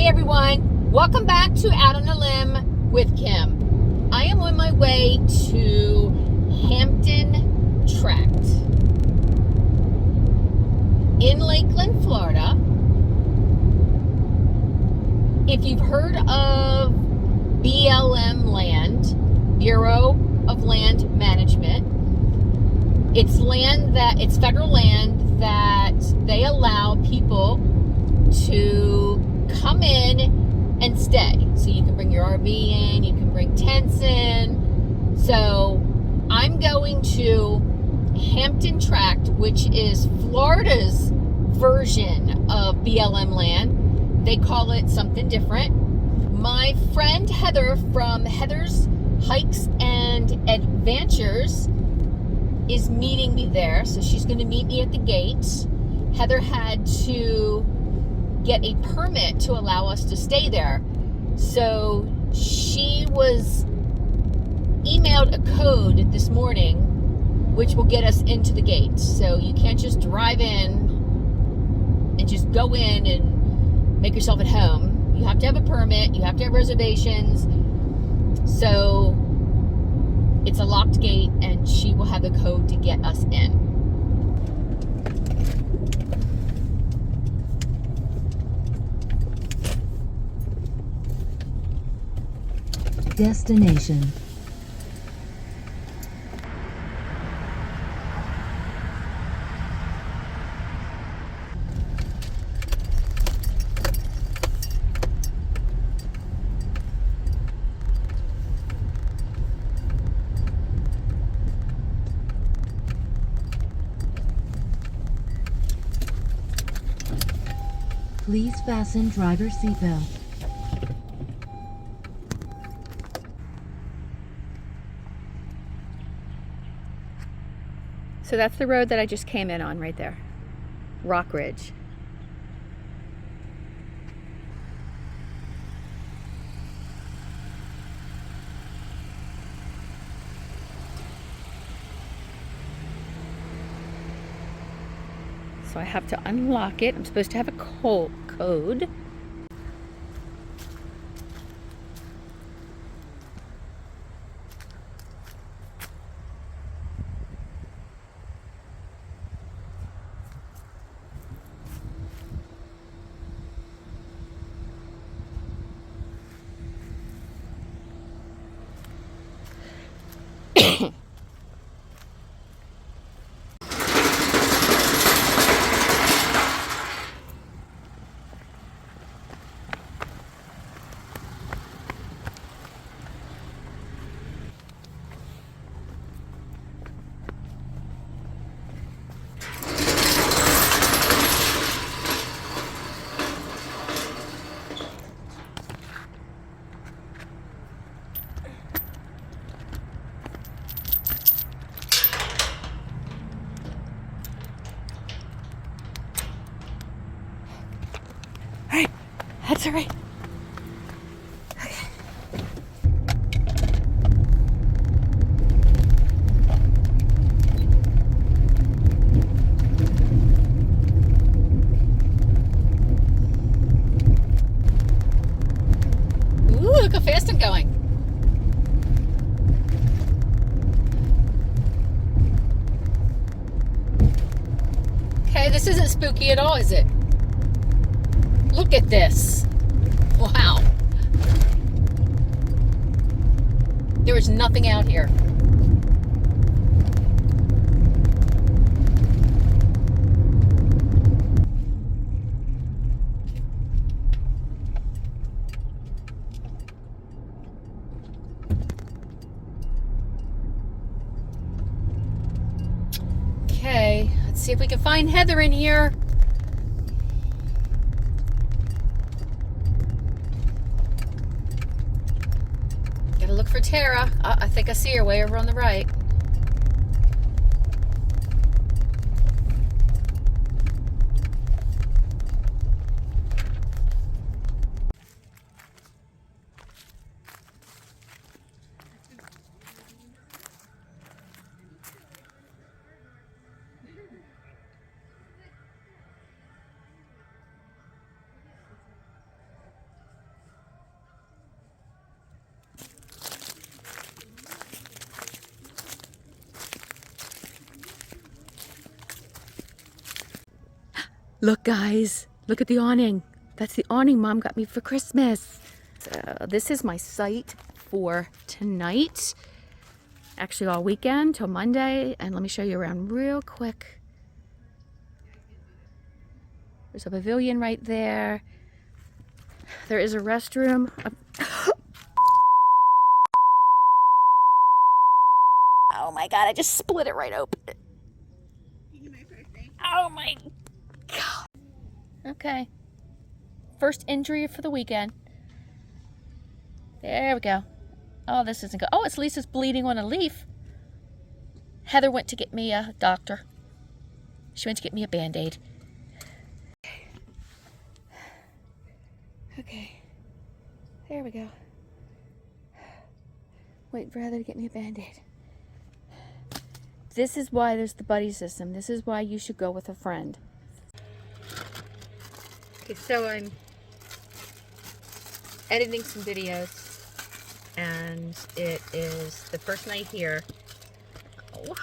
Hey everyone, welcome back to Out on a Limb with Kim. I am on my way to Hampton, Tract in Lakeland, Florida. If you've heard of BLM land, Bureau of Land Management, it's federal land that they allow people to come in and stay. So you can bring your RV in, you can bring tents in. So I'm going to Hampton Tract, which is Florida's version of BLM land. They call it something different. My friend Heather from Heather's Hikes and Adventures is meeting me there. So she's going to meet me at the gates. Heather had to get a permit to allow us to stay there. So she was emailed a code this morning which will get us into the gates. So you can't just drive in and just go in and make yourself at home. You have to have a permit, you have to have reservations. So it's a locked gate and she will have the code to get us in. Destination. Please fasten driver's seatbelt. So that's the road that I just came in on right there. Rock Ridge. So I have to unlock it. I'm supposed to have a code. That's all right. Okay. Ooh, look how fast I'm going. Okay, this isn't spooky at all, is it? Look at this. Wow. There is nothing out here. Okay, let's see if we can find Heather in here. Look for Tara. I think I see her way over on the right. Look, guys, look at the awning. That's the awning Mom got me for Christmas. So this is my site for tonight. Actually, all weekend till Monday. And let me show you around real quick. There's a pavilion right there. There is a restroom. Oh my God, I just split it right open. Oh my God. Okay. First injury for the weekend. There we go. Oh, this isn't good. Oh, it's Lisa's bleeding on a leaf. Heather went to get me a doctor. She went to get me a Band-Aid. Okay. There we go. Wait for Heather to get me a Band-Aid. This is why there's the buddy system. This is why you should go with a friend. Okay, so I'm editing some videos, and it is the first night here. Oh,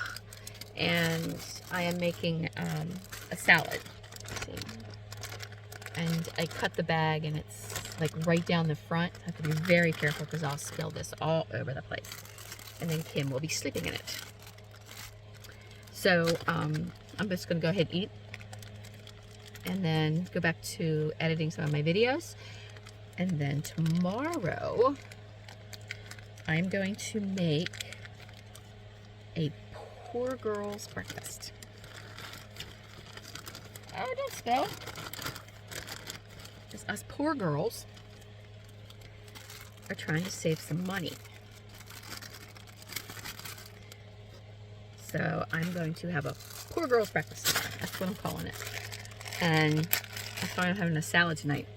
and I am making a salad. Let's see. And I cut the bag, and it's like right down the front. I have to be very careful because I'll spill this all over the place. And then Kim will be sleeping in it. So I'm just going to go ahead and eat and then go back to editing some of my videos. And then tomorrow I'm going to make a poor girl's breakfast. Oh, don't spill. Just us poor girls are trying to save some money. So I'm going to have a poor girl's breakfast tomorrow. That's what I'm calling it. And I thought I'm having a salad tonight.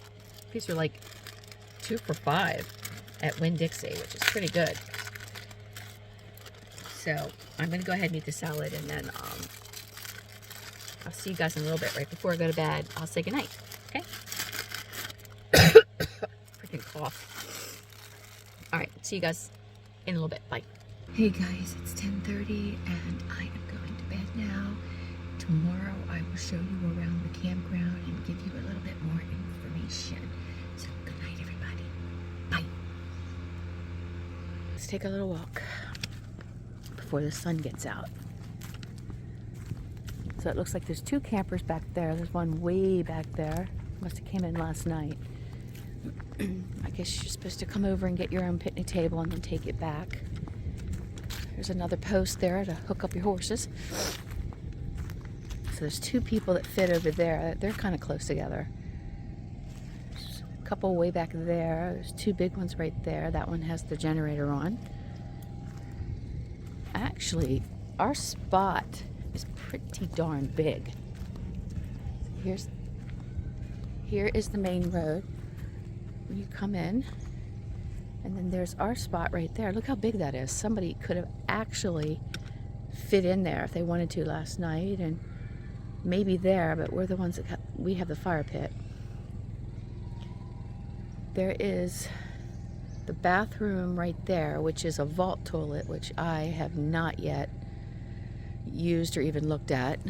These are like 2 for $5 at Winn-Dixie, which is pretty good. So I'm going to go ahead and eat the salad, and then I'll see you guys in a little bit. Right before I go to bed, I'll say goodnight. Okay? Freaking cough. All right. See you guys in a little bit. Bye. Hey guys, it's 10:30 and I am going to bed now. Tomorrow I will show you around the campground and give you a little bit more information. So good night, everybody. Bye. Let's take a little walk before the sun gets out. So it looks like there's 2 campers back there. There's one way back there. Must have came in last night. I guess you're supposed to come over and get your own picnic table and then take it back. There's another post there to hook up your horses. So there's 2 people that fit over there. They're kind of close together. There's a couple way back there. There's 2 big ones right there. That one has the generator on. Actually, our spot is pretty darn big. Here is the main road. When you come in, and then there's our spot right there. Look how big that is. Somebody could have actually fit in there if they wanted to last night, and maybe there, but we're the ones that we have the fire pit. There is the bathroom right there, which is a vault toilet, which I have not yet used or even looked at.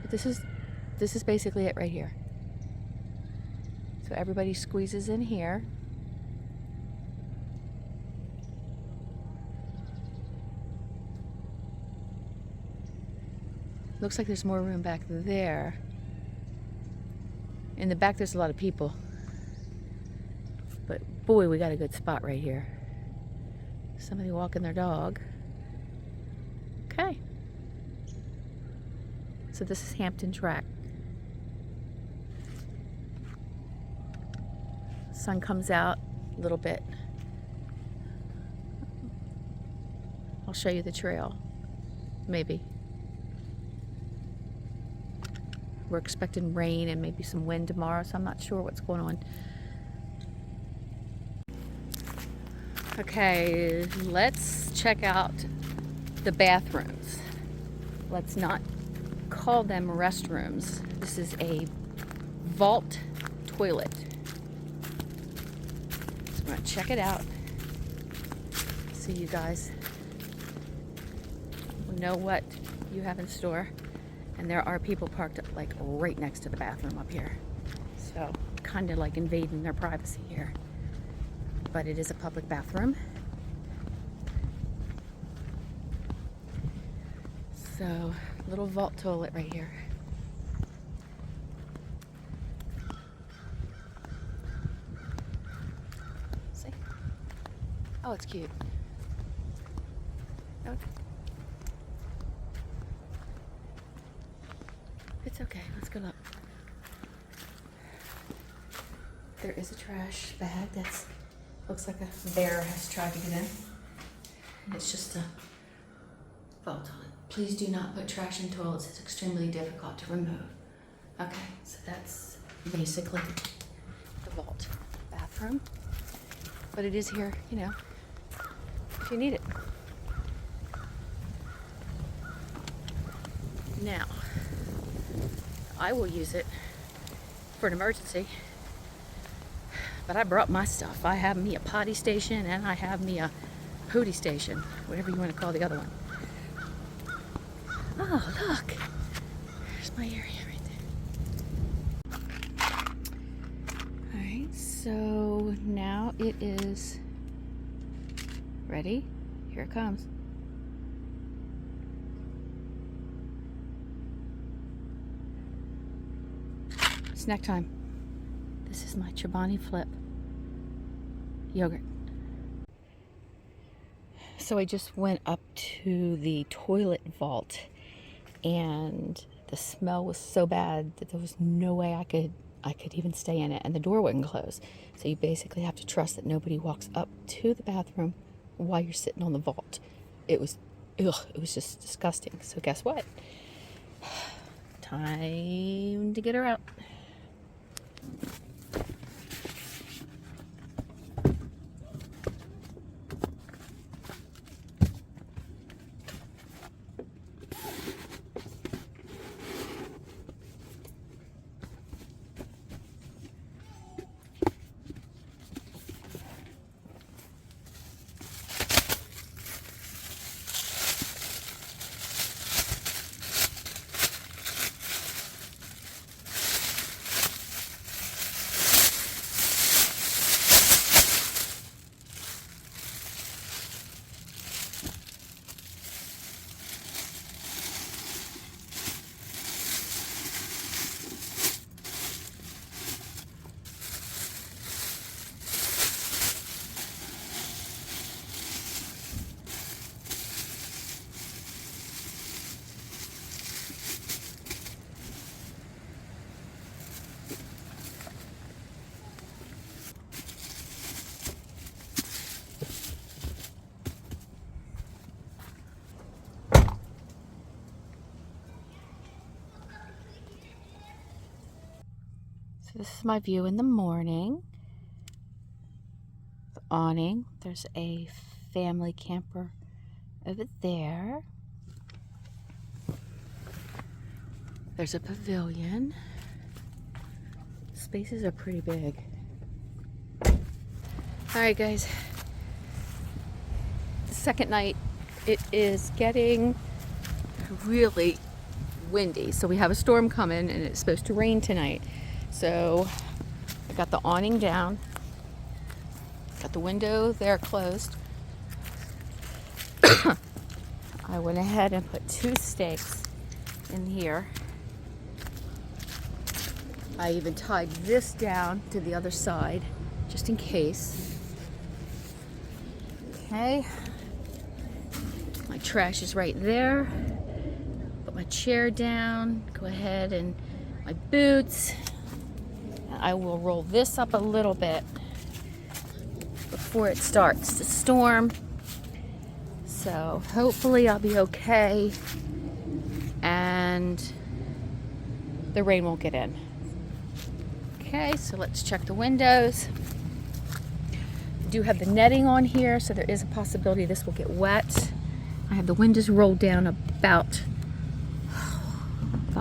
But this is basically it right here. So everybody squeezes in here. Looks like there's more room back there. In the back there's a lot of people. But boy, we got a good spot right here. Somebody walking their dog. Okay. So this is Hampton Tract. Sun comes out a little bit. I'll show you the trail. Maybe. We're expecting rain and maybe some wind tomorrow, so I'm not sure what's going on. Okay, let's check out the bathrooms. Let's not call them restrooms. This is a vault toilet. So I'm gonna check it out. See you guys. Know what you have in store. And there are people parked like right next to the bathroom up here. So kind of like invading their privacy here. But it is a public bathroom. So, little vault toilet right here. See? Oh, it's cute. Oh, it's okay. Let's go look. There is a trash bag that looks like a bear has tried to get in. And it's just a vault toilet. Please do not put trash in toilets. It's extremely difficult to remove. Okay, so that's basically the vault bathroom. But it is here, you know, if you need it. Now, I will use it for an emergency. But I brought my stuff. I have me a potty station and I have me a pooty station, whatever you want to call the other one. Oh, look. There's my area right there. Alright, so now it is ready. Here it comes. Snack time. This is my Chobani Flip yogurt. So I just went up to the toilet vault and the smell was so bad that there was no way I could even stay in it, and the door wouldn't close. So you basically have to trust that nobody walks up to the bathroom while you're sitting on the vault. It was just disgusting. So guess what? Time to get her out. So this is my view in the morning. The awning. There's a family camper over there. There's a pavilion. Spaces are pretty big. Alright guys. The second night, it is getting really windy. So we have a storm coming and it's supposed to rain tonight. So I got the awning down, got the window there closed. I went ahead and put 2 stakes in here. I even tied this down to the other side just in case. Okay, my trash is right there. Put my chair down, go ahead, and my boots. I will roll this up a little bit before it starts to storm. So hopefully I'll be okay and the rain won't get in. Okay, so let's check the windows. I do have the netting on here, so there is a possibility this will get wet. I have the windows rolled down about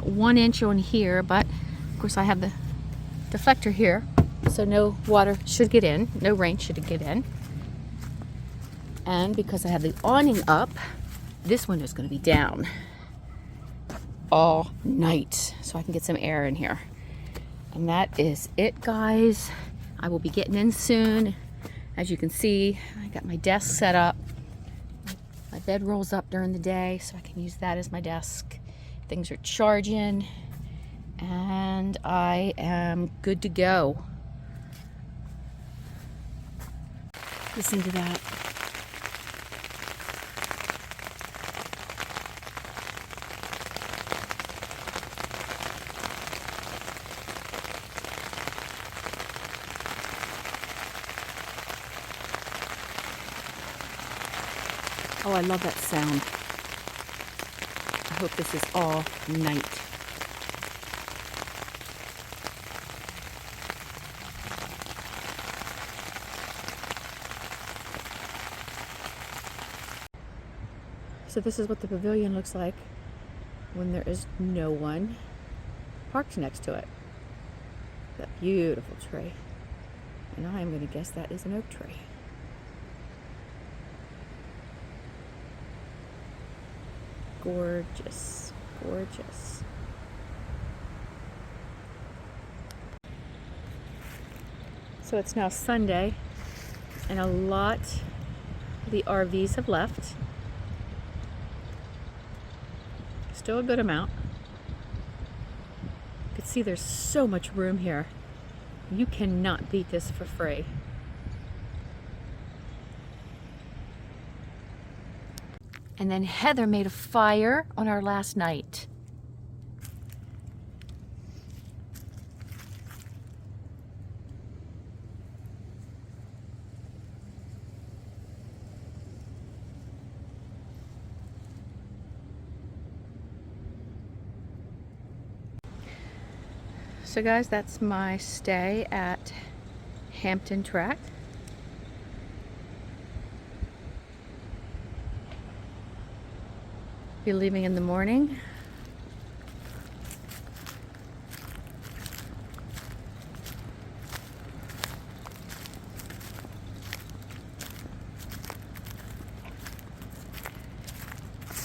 1 inch on here, but of course I have the deflector here, so no water should get in, no rain should get in. And because I have the awning up, this window is going to be down all night so I can get some air in here. And that is it, guys. I will be getting in soon. As you can see, I got my desk set up. My bed rolls up during the day so I can use that as my desk. Things are charging and I am good to go. Listen to that. Oh, I love that sound. I hope this is all night. So this is what the pavilion looks like when there is no one parked next to it. That beautiful tree. And I am going to guess that is an oak tree. Gorgeous, gorgeous. So it's now Sunday, and a lot of the RVs have left. Still a good amount. You can see there's so much room here. You cannot beat this for free. And then Heather made a fire on our last night. So guys, that's my stay at Hampton Tract. Be leaving in the morning.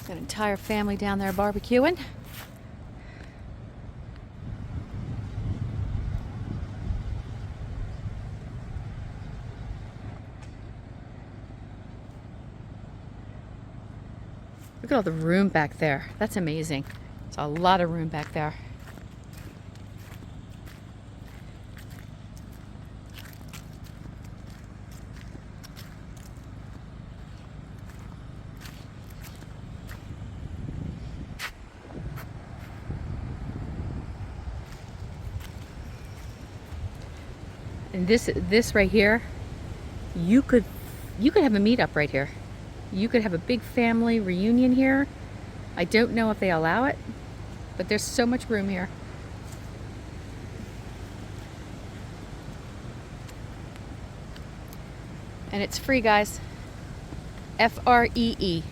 Got an entire family down there barbecuing. Look at all the room back there. That's amazing. There's a lot of room back there. And this right here, you could have a meetup right here. You could have a big family reunion here. I don't know if they allow it, but there's so much room here. And it's free, guys. Free.